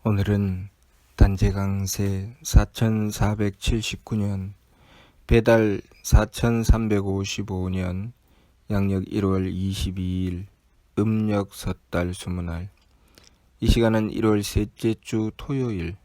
오늘은 단재강세 4479년 배달 4355년 양력 1월 22일 음력 섣달 20날. 이 시간은 1월 셋째 주 토요일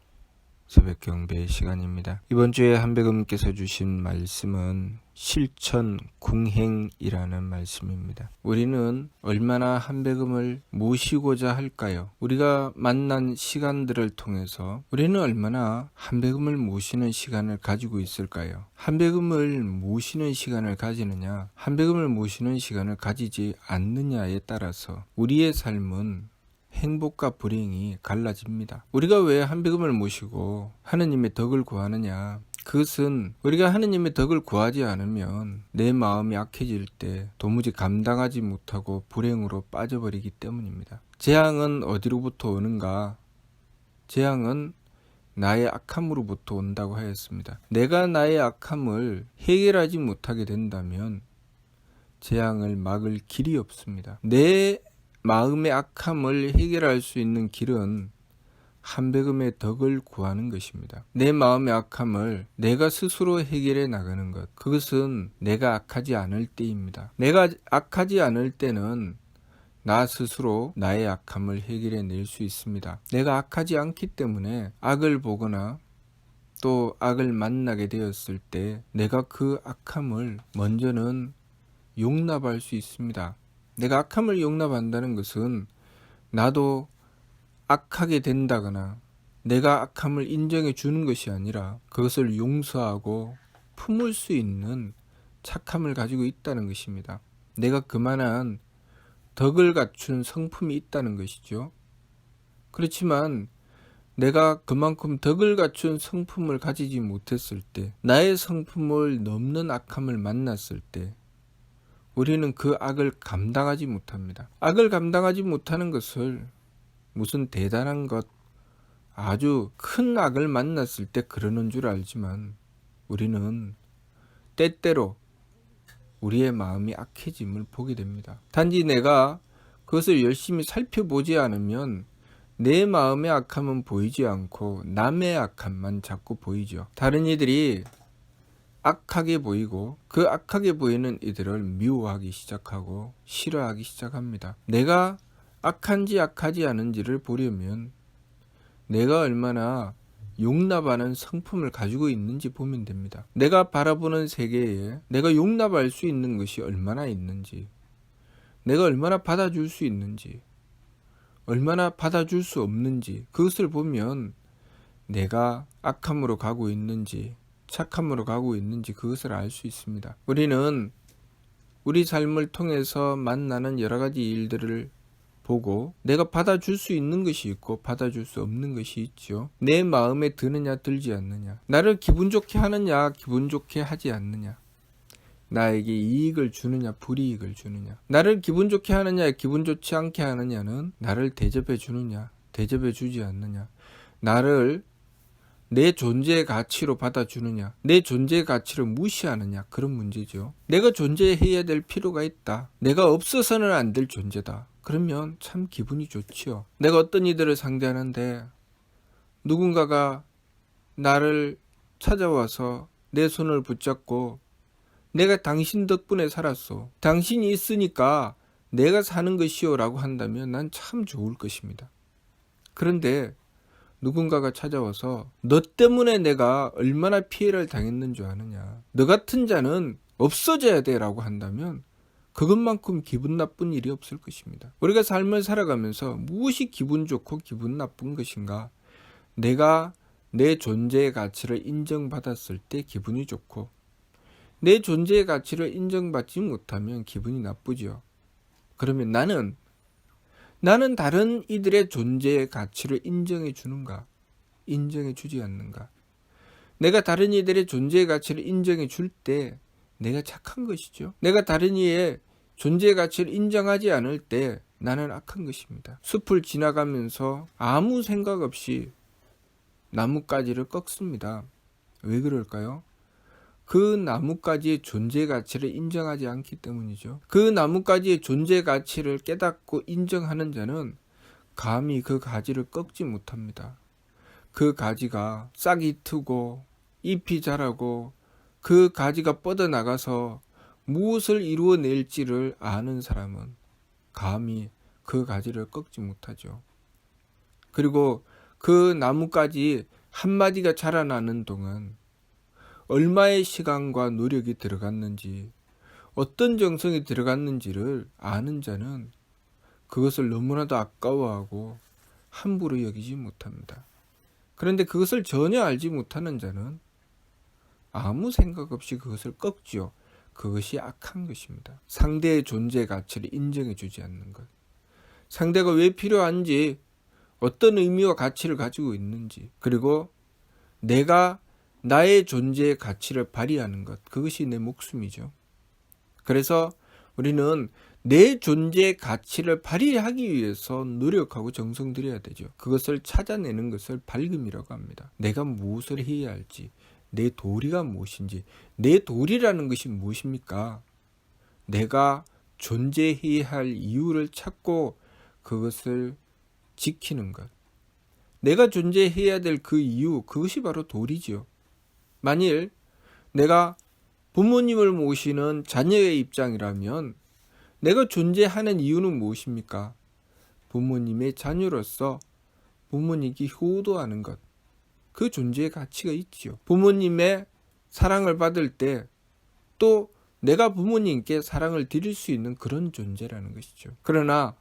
새벽 경배 시간입니다. 이번 주에 한백음께서 주신 말씀은 실천 궁행이라는 말씀입니다. 우리는 얼마나 한백음을 모시고자 할까요? 우리가 만난 시간들을 통해서 우리는 얼마나 한백음을 모시는 시간을 가지고 있을까요? 한백음을 모시는 시간을 가지느냐, 한백음을 모시는 시간을 가지지 않느냐에 따라서 우리의 삶은 행복과 불행이 갈라집니다. 우리가 왜 한백음을 모시고 하느님의 덕을 구하느냐? 그것은 우리가 하느님의 덕을 구하지 않으면 내 마음이 악해질 때 도무지 감당하지 못하고 불행으로 빠져버리기 때문입니다. 재앙은 어디로부터 오는가? 재앙은 나의 악함으로부터 온다고 하였습니다. 내가 나의 악함을 해결하지 못하게 된다면 재앙을 막을 길이 없습니다. 내 마음의 악함을 해결할 수 있는 길은 한백음의 덕을 구하는 것입니다. 내 마음의 악함을 내가 스스로 해결해 나가는 것, 그것은 내가 악하지 않을 때입니다. 내가 악하지 않을 때는 나 스스로 나의 악함을 해결해 낼 수 있습니다. 내가 악하지 않기 때문에 악을 보거나 또 악을 만나게 되었을 때 내가 그 악함을 먼저는 용납할 수 있습니다. 내가 악함을 용납한다는 것은 나도 악하게 된다거나 내가 악함을 인정해 주는 것이 아니라 그것을 용서하고 품을 수 있는 착함을 가지고 있다는 것입니다. 내가 그만한 덕을 갖춘 성품이 있다는 것이죠. 그렇지만 내가 그만큼 덕을 갖춘 성품을 가지지 못했을 때, 나의 성품을 넘는 악함을 만났을 때 우리는 그 악을 감당하지 못합니다. 악을 감당하지 못하는 것을 무슨 대단한 것, 아주 큰 악을 만났을 때 그러는 줄 알지만 우리는 때때로 우리의 마음이 악해짐을 보게 됩니다. 단지 내가 그것을 열심히 살펴보지 않으면 내 마음의 악함은 보이지 않고 남의 악함만 자꾸 보이죠. 다른 이들이 악하게 보이고 그 악하게 보이는 이들을 미워하기 시작하고 싫어하기 시작합니다. 내가 악한지 악하지 않은지를 보려면 내가 얼마나 용납하는 성품을 가지고 있는지 보면 됩니다. 내가 바라보는 세계에 내가 용납할 수 있는 것이 얼마나 있는지, 내가 얼마나 받아줄 수 있는지, 얼마나 받아줄 수 없는지, 그것을 보면 내가 악함으로 가고 있는지 착함으로 가고 있는지 그것을 알 수 있습니다. 우리는 우리 삶을 통해서 만나는 여러 가지 일들을 보고 내가 받아줄 수 있는 것이 있고 받아줄 수 없는 것이 있죠. 내 마음에 드느냐 들지 않느냐, 나를 기분 좋게 하느냐 기분 좋게 하지 않느냐, 나에게 이익을 주느냐 불이익을 주느냐, 나를 기분 좋게 하느냐 기분 좋지 않게 하느냐는 나를 대접해 주느냐 대접해 주지 않느냐, 나를 내 존재의 가치로 받아주느냐 내 존재의 가치를 무시하느냐, 그런 문제죠. 내가 존재해야 될 필요가 있다, 내가 없어서는 안 될 존재다, 그러면 참 기분이 좋지요. 내가 어떤 이들을 상대하는데 누군가가 나를 찾아와서 내 손을 붙잡고 내가 당신 덕분에 살았어, 당신이 있으니까 내가 사는 것이요 라고 한다면 난 참 좋을 것입니다. 그런데 누군가가 찾아와서 너 때문에 내가 얼마나 피해를 당했는 줄 아느냐, 너 같은 자는 없어져야 돼 라고 한다면 그것만큼 기분 나쁜 일이 없을 것입니다. 우리가 삶을 살아가면서 무엇이 기분 좋고 기분 나쁜 것인가? 내가 내 존재의 가치를 인정받았을 때 기분이 좋고 내 존재의 가치를 인정받지 못하면 기분이 나쁘죠. 그러면 나는 다른 이들의 존재의 가치를 인정해 주는가? 인정해 주지 않는가? 내가 다른 이들의 존재의 가치를 인정해 줄 때 내가 착한 것이죠. 내가 다른 이의 존재의 가치를 인정하지 않을 때 나는 악한 것입니다. 숲을 지나가면서 아무 생각 없이 나뭇가지를 꺾습니다. 왜 그럴까요? 그 나뭇가지의 존재 가치를 인정하지 않기 때문이죠. 그 나뭇가지의 존재 가치를 깨닫고 인정하는 자는 감히 그 가지를 꺾지 못합니다. 그 가지가 싹이 트고 잎이 자라고 그 가지가 뻗어나가서 무엇을 이루어낼지를 아는 사람은 감히 그 가지를 꺾지 못하죠. 그리고 그 나뭇가지 한 마디가 자라나는 동안 얼마의 시간과 노력이 들어갔는지, 어떤 정성이 들어갔는지를 아는 자는 그것을 너무나도 아까워하고 함부로 여기지 못합니다. 그런데 그것을 전혀 알지 못하는 자는 아무 생각 없이 그것을 꺾지요. 그것이 악한 것입니다. 상대의 존재 가치를 인정해 주지 않는 것. 상대가 왜 필요한지, 어떤 의미와 가치를 가지고 있는지, 그리고 내가 나의 존재의 가치를 발휘하는 것. 그것이 내 목숨이죠. 그래서 우리는 내 존재의 가치를 발휘하기 위해서 노력하고 정성 들여야 되죠. 그것을 찾아내는 것을 밝음이라고 합니다. 내가 무엇을 해야 할지, 내 도리가 무엇인지. 내 도리라는 것이 무엇입니까? 내가 존재해야 할 이유를 찾고 그것을 지키는 것. 내가 존재해야 될 그 이유, 그것이 바로 도리지요. 만일 내가 부모님을 모시는 자녀의 입장이라면 내가 존재하는 이유는 무엇입니까? 부모님의 자녀로서 부모님께 효도하는 것. 그 존재의 가치가 있지요. 부모님의 사랑을 받을 때 또 내가 부모님께 사랑을 드릴 수 있는 그런 존재라는 것이죠. 그러나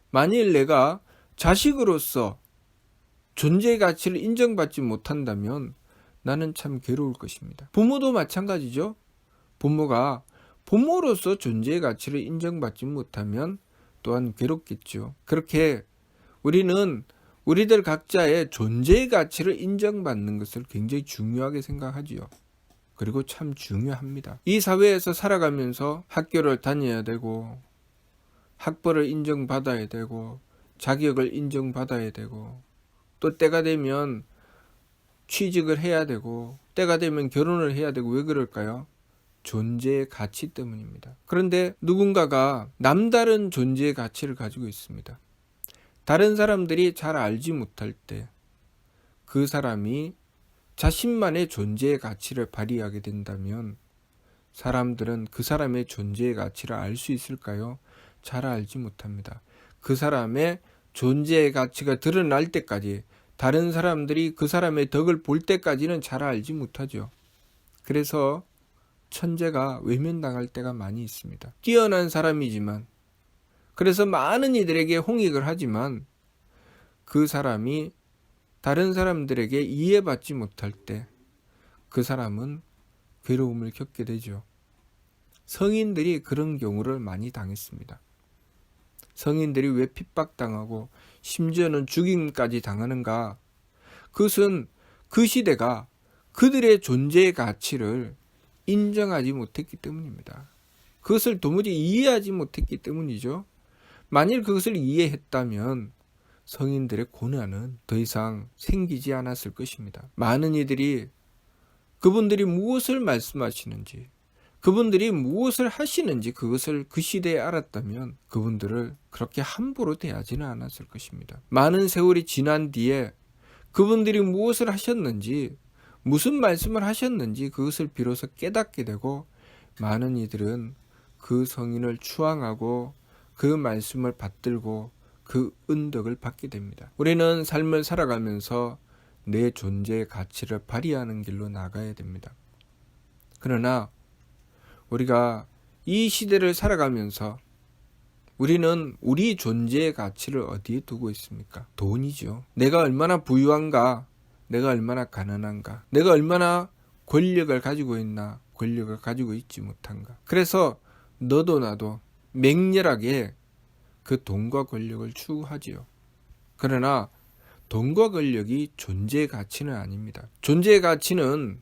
만일 내가 자식으로서 존재의 가치를 인정받지 못한다면 나는 참 괴로울 것입니다. 부모도 마찬가지죠. 부모가 부모로서 존재의 가치를 인정받지 못하면 또한 괴롭겠죠. 그렇게 우리는 우리들 각자의 존재의 가치를 인정받는 것을 굉장히 중요하게 생각하지요. 그리고 참 중요합니다. 이 사회에서 살아가면서 학교를 다녀야 되고, 학벌을 인정받아야 되고, 자격을 인정받아야 되고, 또 때가 되면 취직을 해야 되고, 때가 되면 결혼을 해야 되고. 왜 그럴까요? 존재의 가치 때문입니다. 그런데 누군가가 남다른 존재의 가치를 가지고 있습니다. 다른 사람들이 잘 알지 못할 때 그 사람이 자신만의 존재의 가치를 발휘하게 된다면 사람들은 그 사람의 존재의 가치를 알 수 있을까요? 잘 알지 못합니다. 그 사람의 존재의 가치가 드러날 때까지, 다른 사람들이 그 사람의 덕을 볼 때까지는 잘 알지 못하죠. 그래서 천재가 외면당할 때가 많이 있습니다. 뛰어난 사람이지만, 그래서 많은 이들에게 홍익을 하지만 그 사람이 다른 사람들에게 이해받지 못할 때 그 사람은 괴로움을 겪게 되죠. 성인들이 그런 경우를 많이 당했습니다. 성인들이 왜 핍박당하고 심지어는 죽임까지 당하는가? 그것은 그 시대가 그들의 존재의 가치를 인정하지 못했기 때문입니다. 그것을 도무지 이해하지 못했기 때문이죠. 만일 그것을 이해했다면 성인들의 고난은 더 이상 생기지 않았을 것입니다. 많은 이들이 그분들이 무엇을 말씀하시는지, 그분들이 무엇을 하시는지 그것을 그 시대에 알았다면 그분들을 그렇게 함부로 대하지는 않았을 것입니다. 많은 세월이 지난 뒤에 그분들이 무엇을 하셨는지, 무슨 말씀을 하셨는지 그것을 비로소 깨닫게 되고, 많은 이들은 그 성인을 추앙하고 그 말씀을 받들고 그 은덕을 받게 됩니다. 우리는 삶을 살아가면서 내 존재의 가치를 발휘하는 길로 나가야 됩니다. 그러나 우리가 이 시대를 살아가면서 우리는 우리 존재의 가치를 어디에 두고 있습니까? 돈이죠. 내가 얼마나 부유한가, 내가 얼마나 가난한가, 내가 얼마나 권력을 가지고 있나, 권력을 가지고 있지 못한가. 그래서 너도 나도 맹렬하게 그 돈과 권력을 추구하지요. 그러나 돈과 권력이 존재의 가치는 아닙니다. 존재의 가치는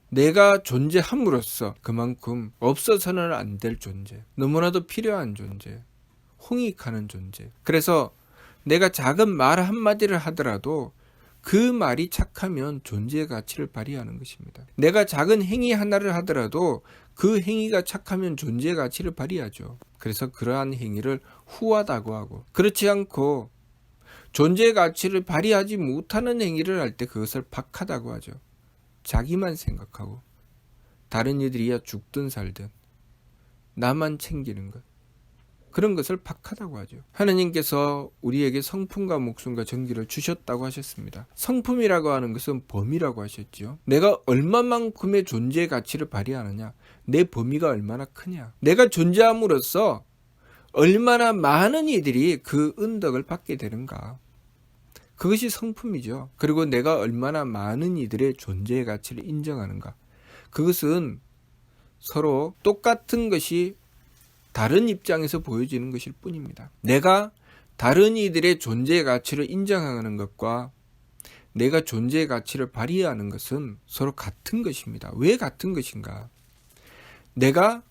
내가 존재함으로써 그만큼 없어서는 안 될 존재, 너무나도 필요한 존재, 홍익하는 존재. 그래서 내가 작은 말 한마디를 하더라도 그 말이 착하면 존재의 가치를 발휘하는 것입니다. 내가 작은 행위 하나를 하더라도 그 행위가 착하면 존재의 가치를 발휘하죠. 그래서 그러한 행위를 후하다고 하고, 그렇지 않고 존재의 가치를 발휘하지 못하는 행위를 할 때 그것을 박하다고 하죠. 자기만 생각하고 다른 이들이야 죽든 살든 나만 챙기는 것, 그런 것을 박하다고 하죠. 하나님께서 우리에게 성품과 목숨과 정기를 주셨다고 하셨습니다. 성품이라고 하는 것은 범위라고 하셨죠. 내가 얼마만큼의 존재의 가치를 발휘하느냐, 내 범위가 얼마나 크냐, 내가 존재함으로써 얼마나 많은 이들이 그 은덕을 받게 되는가, 그것이 성품이죠. 그리고 내가 얼마나 많은 이들의 존재의 가치를 인정하는가, 그것은 서로 똑같은 것이 다른 입장에서 보여지는 것일 뿐입니다. 내가 다른 이들의 존재의 가치를 인정하는 것과 내가 존재의 가치를 발휘하는 것은 서로 같은 것입니다. 왜 같은 것인가? 내가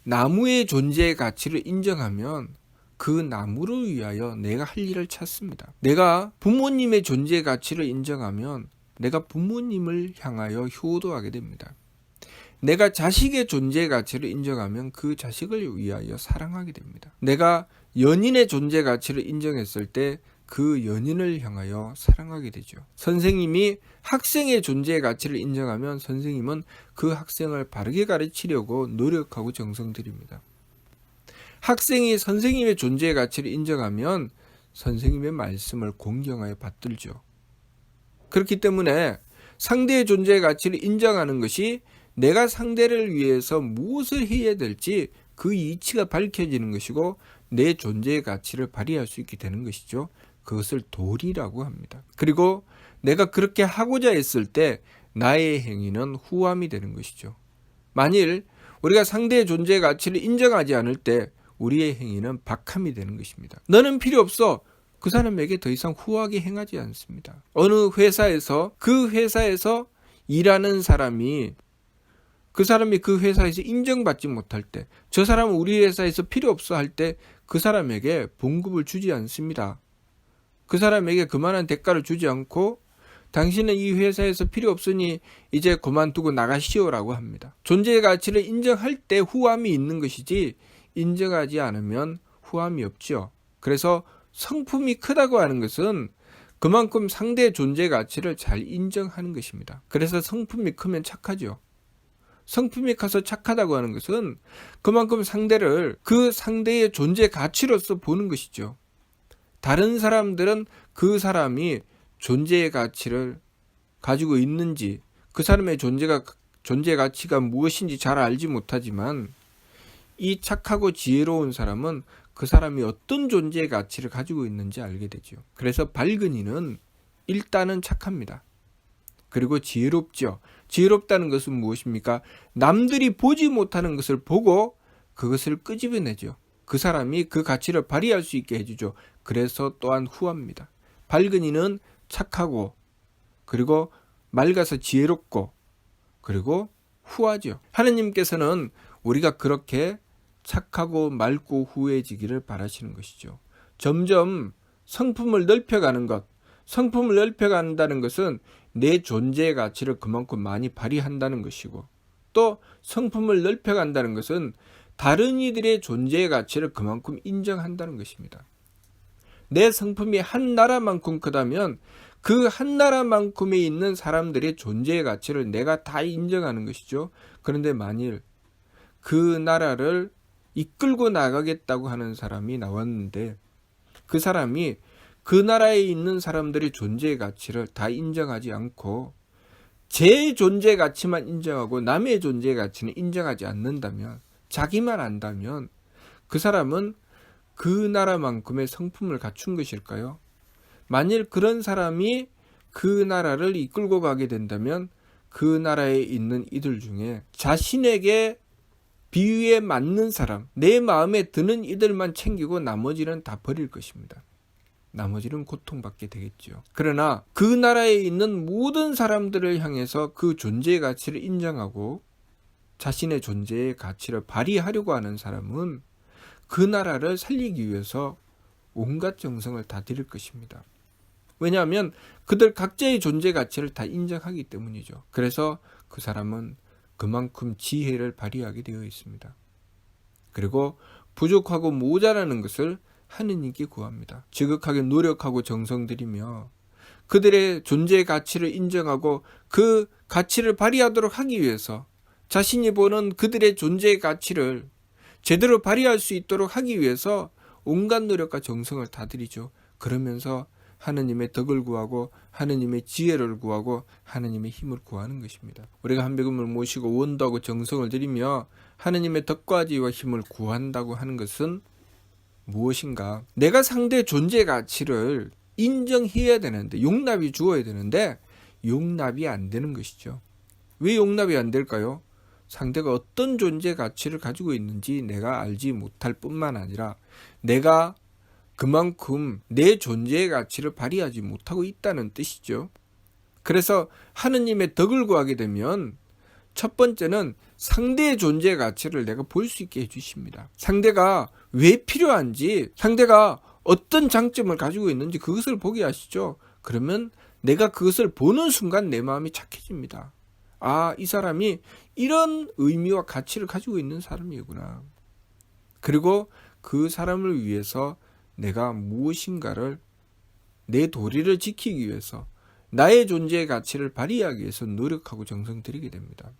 나무의 존재의 가치를 인정하면 그 나무를 위하여 내가 할 일을 찾습니다. 내가 부모님의 존재의 가치를 인정하면 내가 부모님을 향하여 효도하게 됩니다. 내가 자식의 존재의 가치를 인정하면 그 자식을 위하여 사랑하게 됩니다. 내가 연인의 존재 가치를 인정했을 때 그 연인을 향하여 사랑하게 되죠. 선생님이 학생의 존재의 가치를 인정하면 선생님은 그 학생을 바르게 가르치려고 노력하고 정성 들입니다. 학생이 선생님의 존재의 가치를 인정하면 선생님의 말씀을 공경하여 받들죠. 그렇기 때문에 상대의 존재의 가치를 인정하는 것이 내가 상대를 위해서 무엇을 해야 될지 그 이치가 밝혀지는 것이고 내 존재의 가치를 발휘할 수 있게 되는 것이죠. 그것을 도리라고 합니다. 그리고 내가 그렇게 하고자 했을 때 나의 행위는 후함이 되는 것이죠. 만일 우리가 상대의 존재의 가치를 인정하지 않을 때 우리의 행위는 박함이 되는 것입니다. 너는 필요 없어. 그 사람에게 더 이상 후하게 행하지 않습니다. 어느 회사에서 그 회사에서 일하는 사람이 그 사람이 그 회사에서 인정받지 못할 때, 저 사람은 우리 회사에서 필요 없어 할 때 그 사람에게 봉급을 주지 않습니다. 그 사람에게 그만한 대가를 주지 않고 당신은 이 회사에서 필요 없으니 이제 그만두고 나가시오라고 합니다. 존재의 가치를 인정할 때 후함이 있는 것이지 인정하지 않으면 후함이 없죠. 그래서 성품이 크다고 하는 것은 그만큼 상대의 존재의 가치를 잘 인정하는 것입니다. 그래서 성품이 크면 착하죠. 성품이 커서 착하다고 하는 것은 그만큼 상대를 그 상대의 존재 가치로서 보는 것이죠. 다른 사람들은 그 사람이 존재의 가치를 가지고 있는지, 그 사람의 존재 가치가 무엇인지 잘 알지 못하지만 이 착하고 지혜로운 사람은 그 사람이 어떤 존재의 가치를 가지고 있는지 알게 되죠. 그래서 밝은 이는 일단은 착합니다. 그리고 지혜롭죠. 지혜롭다는 것은 무엇입니까? 남들이 보지 못하는 것을 보고 그것을 끄집어내죠. 그 사람이 그 가치를 발휘할 수 있게 해주죠. 그래서 또한 후합니다. 밝은 이는 착하고 그리고 맑아서 지혜롭고 그리고 후하죠. 하느님께서는 우리가 그렇게 착하고 맑고 후해지기를 바라시는 것이죠. 점점 성품을 넓혀가는 것, 성품을 넓혀간다는 것은 내 존재의 가치를 그만큼 많이 발휘한다는 것이고, 또 성품을 넓혀간다는 것은 다른 이들의 존재의 가치를 그만큼 인정한다는 것입니다. 내 성품이 한 나라만큼 크다면 그 한 나라만큼에 있는 사람들의 존재의 가치를 내가 다 인정하는 것이죠. 그런데 만일 그 나라를 이끌고 나가겠다고 하는 사람이 나왔는데 그 사람이 그 나라에 있는 사람들의 존재의 가치를 다 인정하지 않고 제 존재 가치만 인정하고 남의 존재 가치는 인정하지 않는다면, 자기만 안다면 그 사람은 그 나라만큼의 성품을 갖춘 것일까요? 만일 그런 사람이 그 나라를 이끌고 가게 된다면 그 나라에 있는 이들 중에 자신에게 비유에 맞는 사람, 내 마음에 드는 이들만 챙기고 나머지는 다 버릴 것입니다. 나머지는 고통받게 되겠죠. 그러나 그 나라에 있는 모든 사람들을 향해서 그 존재의 가치를 인정하고 자신의 존재의 가치를 발휘하려고 하는 사람은 그 나라를 살리기 위해서 온갖 정성을 다 들일 것입니다. 왜냐하면 그들 각자의 존재 가치를 다 인정하기 때문이죠. 그래서 그 사람은 그만큼 지혜를 발휘하게 되어 있습니다. 그리고 부족하고 모자라는 것을 하느님께 구합니다. 지극하게 노력하고 정성 들이며 그들의 존재의 가치를 인정하고 그 가치를 발휘하도록 하기 위해서 자신이 보는 그들의 존재의 가치를 제대로 발휘할 수 있도록 하기 위해서 온갖 노력과 정성을 다 들이죠. 그러면서 하느님의 덕을 구하고 하느님의 지혜를 구하고 하느님의 힘을 구하는 것입니다. 우리가 한백음을 모시고 원도하고 정성을 들이며 하느님의 덕과 지혜와 힘을 구한다고 하는 것은 무엇인가? 내가 상대의 존재 가치를 인정해야 되는데, 용납이 주어야 되는데 용납이 안 되는 것이죠. 왜 용납이 안 될까요? 상대가 어떤 존재 가치를 가지고 있는지 내가 알지 못할 뿐만 아니라 내가 그만큼 내 존재의 가치를 발휘하지 못하고 있다는 뜻이죠. 그래서 하느님의 덕을 구하게 되면 첫 번째는 상대의 존재의 가치를 내가 볼 수 있게 해주십니다. 상대가 왜 필요한지, 상대가 어떤 장점을 가지고 있는지 그것을 보게 하시죠. 그러면 내가 그것을 보는 순간 내 마음이 착해집니다. 아, 이 사람이 이런 의미와 가치를 가지고 있는 사람이구나. 그리고 그 사람을 위해서 내가 무엇인가를, 내 도리를 지키기 위해서 나의 존재의 가치를 발휘하기 위해서 노력하고 정성 들이게 됩니다.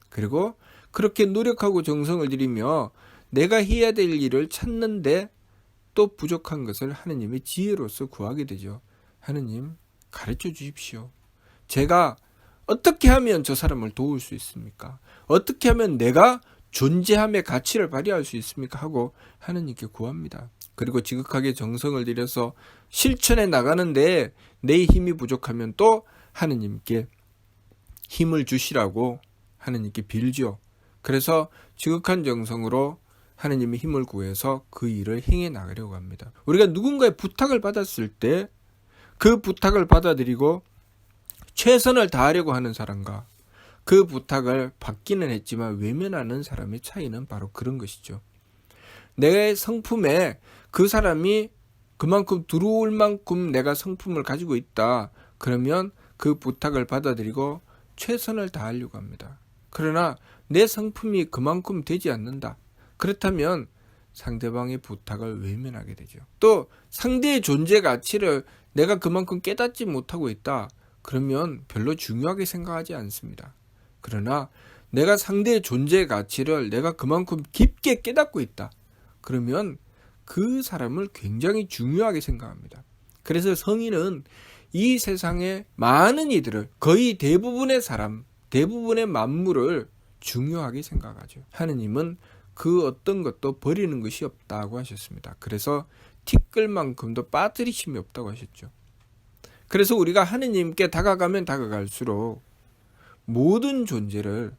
그리고 그렇게 노력하고 정성을 들이며 내가 해야 될 일을 찾는데 또 부족한 것을 하느님의 지혜로서 구하게 되죠. 하느님, 가르쳐 주십시오. 제가 어떻게 하면 저 사람을 도울 수 있습니까? 어떻게 하면 내가 존재함의 가치를 발휘할 수 있습니까? 하고 하느님께 구합니다. 그리고 지극하게 정성을 들여서 실천해 나가는데 내 힘이 부족하면 또 하느님께 힘을 주시라고 하느님께 빌죠. 그래서 지극한 정성으로 하느님의 힘을 구해서 그 일을 행해 나가려고 합니다. 우리가 누군가의 부탁을 받았을 때 그 부탁을 받아들이고 최선을 다하려고 하는 사람과 그 부탁을 받기는 했지만 외면하는 사람의 차이는 바로 그런 것이죠. 내 성품에 그 사람이 그만큼 들어올 만큼 내가 성품을 가지고 있다. 그러면 그 부탁을 받아들이고 최선을 다하려고 합니다. 그러나 내 성품이 그만큼 되지 않는다. 그렇다면 상대방의 부탁을 외면하게 되죠. 또 상대의 존재 가치를 내가 그만큼 깨닫지 못하고 있다. 그러면 별로 중요하게 생각하지 않습니다. 그러나 내가 상대의 존재 가치를 내가 그만큼 깊게 깨닫고 있다. 그러면 그 사람을 굉장히 중요하게 생각합니다. 그래서 성인은 이 세상의 많은 이들을, 거의 대부분의 사람, 대부분의 만물을 중요하게 생각하죠. 하느님은 그 어떤 것도 버리는 것이 없다고 하셨습니다. 그래서 티끌만큼도 빠뜨리심이 없다고 하셨죠. 그래서 우리가 하느님께 다가가면 다가갈수록 모든 존재를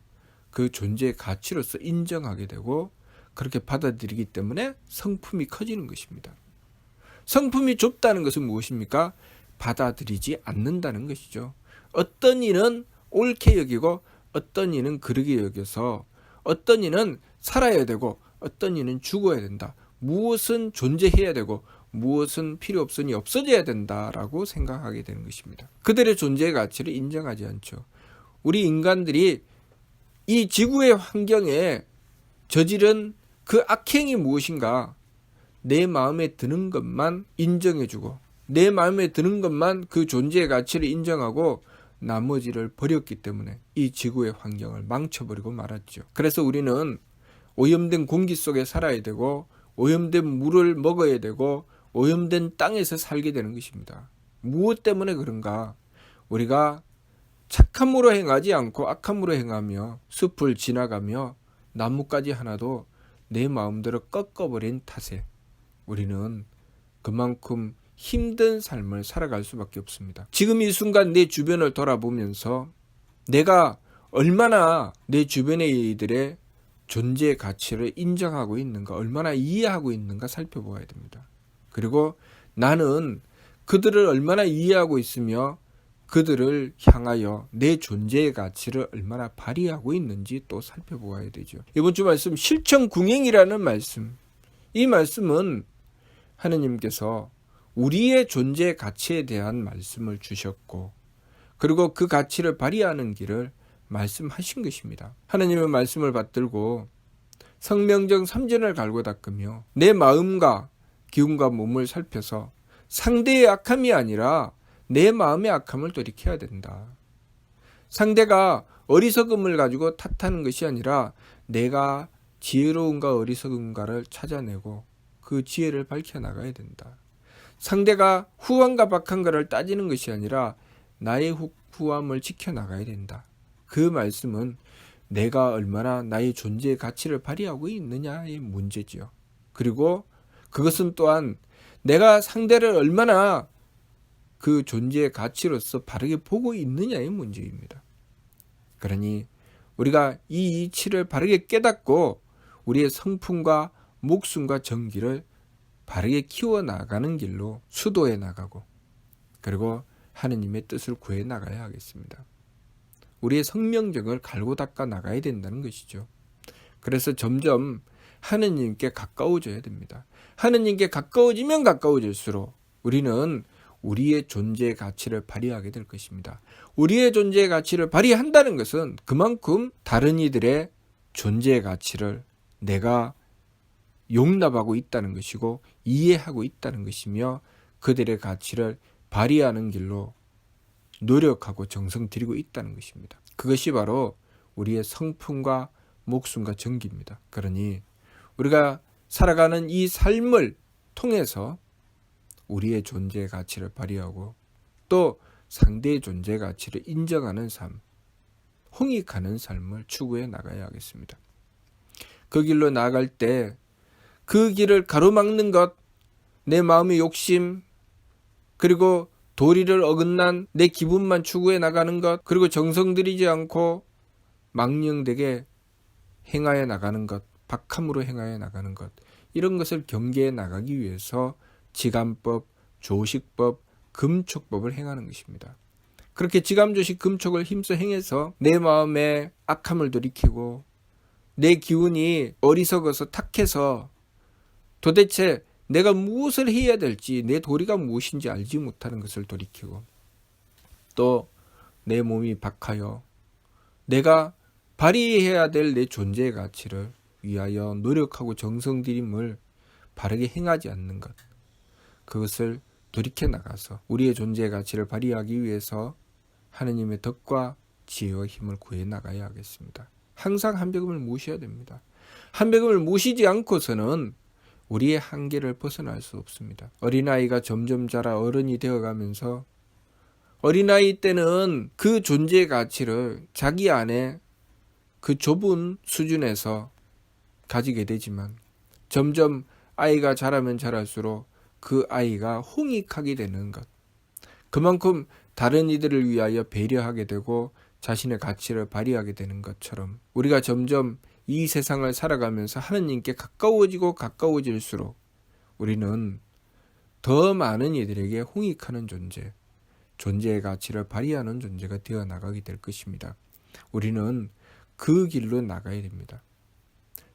그 존재의 가치로서 인정하게 되고 그렇게 받아들이기 때문에 성품이 커지는 것입니다. 성품이 좁다는 것은 무엇입니까? 받아들이지 않는다는 것이죠. 어떤 이는 옳게 여기고 어떤 이는 그르게 여겨서 어떤 이는 살아야 되고 어떤 이는 죽어야 된다. 무엇은 존재해야 되고 무엇은 필요 없으니 없어져야 된다라고 생각하게 되는 것입니다. 그들의 존재의 가치를 인정하지 않죠. 우리 인간들이 이 지구의 환경에 저지른 그 악행이 무엇인가? 내 마음에 드는 것만 인정해주고 내 마음에 드는 것만 그 존재의 가치를 인정하고 나머지를 버렸기 때문에 이 지구의 환경을 망쳐버리고 말았죠. 그래서 우리는 오염된 공기 속에 살아야 되고 오염된 물을 먹어야 되고 오염된 땅에서 살게 되는 것입니다. 무엇 때문에 그런가? 우리가 착함으로 행하지 않고 악함으로 행하며 숲을 지나가며 나뭇가지 하나도 내 마음대로 꺾어버린 탓에 우리는 그만큼 힘든 삶을 살아갈 수밖에 없습니다. 지금 이 순간 내 주변을 돌아보면서 내가 얼마나 내 주변의 이들의 존재의 가치를 인정하고 있는가, 얼마나 이해하고 있는가 살펴보아야 됩니다. 그리고 나는 그들을 얼마나 이해하고 있으며 그들을 향하여 내 존재의 가치를 얼마나 발휘하고 있는지 또 살펴보아야 되죠. 이번 주 말씀 실천궁행이라는 말씀, 이 말씀은 하느님께서 우리의 존재의 가치에 대한 말씀을 주셨고 그리고 그 가치를 발휘하는 길을 말씀하신 것입니다. 하느님의 말씀을 받들고 성명정 3전을 갈고 닦으며 내 마음과 기운과 몸을 살펴서 상대의 악함이 아니라 내 마음의 악함을 돌이켜야 된다. 상대가 어리석음을 가지고 탓하는 것이 아니라 내가 지혜로운가 어리석은가를 찾아내고 그 지혜를 밝혀나가야 된다. 상대가 후한가 박한가를 따지는 것이 아니라 나의 후함을 지켜나가야 된다. 그 말씀은 내가 얼마나 나의 존재의 가치를 발휘하고 있느냐의 문제지요. 그리고 그것은 또한 내가 상대를 얼마나 그 존재의 가치로서 바르게 보고 있느냐의 문제입니다. 그러니 우리가 이 이치를 바르게 깨닫고 우리의 성품과 목숨과 정기를 바르게 키워나가는 길로 수도해 나가고 그리고 하느님의 뜻을 구해 나가야 하겠습니다. 우리의 성명적을 갈고 닦아 나가야 된다는 것이죠. 그래서 점점 하느님께 가까워져야 됩니다. 하느님께 가까워지면 가까워질수록 우리는 우리의 존재의 가치를 발휘하게 될 것입니다. 우리의 존재의 가치를 발휘한다는 것은 그만큼 다른 이들의 존재의 가치를 내가 용납하고 있다는 것이고 이해하고 있다는 것이며 그들의 가치를 발휘하는 길로 노력하고 정성 들이고 있다는 것입니다. 그것이 바로 우리의 성품과 목숨과 정기입니다. 그러니 우리가 살아가는 이 삶을 통해서 우리의 존재의 가치를 발휘하고 또 상대의 존재의 가치를 인정하는 삶, 홍익하는 삶을 추구해 나가야 하겠습니다. 그 길로 나아갈 때 그 길을 가로막는 것, 내 마음의 욕심, 그리고 도리를 어긋난 내 기분만 추구해 나가는 것, 그리고 정성 들이지 않고 망령되게 행하여 나가는 것, 박함으로 행하여 나가는 것, 이런 것을 경계해 나가기 위해서 지감법, 조식법, 금촉법을 행하는 것입니다. 그렇게 지감조식 금촉을 힘써 행해서 내 마음에 악함을 돌이키고 내 기운이 어리석어서 탁해서 도대체 내가 무엇을 해야 될지 내 도리가 무엇인지 알지 못하는 것을 돌이키고 또 내 몸이 박하여 내가 발휘해야 될 내 존재의 가치를 위하여 노력하고 정성 들임을 바르게 행하지 않는 것, 그것을 돌이켜 나가서 우리의 존재의 가치를 발휘하기 위해서 하느님의 덕과 지혜와 힘을 구해 나가야 하겠습니다. 항상 한백음을 모셔야 됩니다. 한백음을 모시지 않고서는 우리의 한계를 벗어날 수 없습니다. 어린아이가 점점 자라 어른이 되어가면서 어린아이 때는 그 존재의 가치를 자기 안에 그 좁은 수준에서 가지게 되지만 점점 아이가 자라면 자랄수록 그 아이가 홍익하게 되는 것, 그만큼 다른 이들을 위하여 배려하게 되고 자신의 가치를 발휘하게 되는 것처럼 우리가 점점 이 세상을 살아가면서 하느님께 가까워지고 가까워질수록 우리는 더 많은 이들에게 홍익하는 존재, 존재의 가치를 발휘하는 존재가 되어 나가게 될 것입니다. 우리는 그 길로 나가야 됩니다.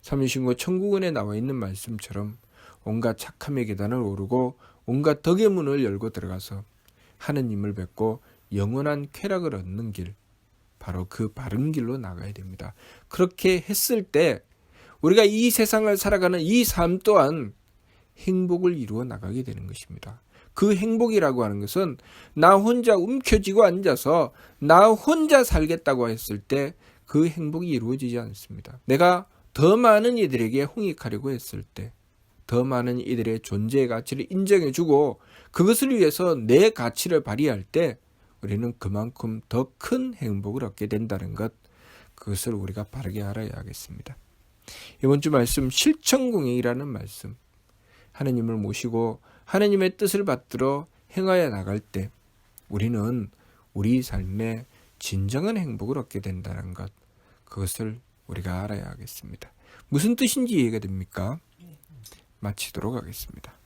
삼위신고 천국은에 나와 있는 말씀처럼 온갖 착함의 계단을 오르고 온갖 덕의 문을 열고 들어가서 하느님을 뵙고 영원한 쾌락을 얻는 길, 바로 그 바른 길로 나가야 됩니다. 그렇게 했을 때 우리가 이 세상을 살아가는 이 삶 또한 행복을 이루어 나가게 되는 것입니다. 그 행복이라고 하는 것은 나 혼자 움켜쥐고 앉아서 나 혼자 살겠다고 했을 때 그 행복이 이루어지지 않습니다. 내가 더 많은 이들에게 홍익하려고 했을 때, 더 많은 이들의 존재의 가치를 인정해주고 그것을 위해서 내 가치를 발휘할 때 우리는 그만큼 더 큰 행복을 얻게 된다는 것, 그것을 우리가 바르게 알아야 하겠습니다. 이번 주 말씀 실천공행이라는 말씀, 하느님을 모시고 하느님의 뜻을 받들어 행하여 나갈 때 우리는 우리 삶에 진정한 행복을 얻게 된다는 것, 그것을 우리가 알아야 하겠습니다. 무슨 뜻인지 이해가 됩니까? 마치도록 하겠습니다.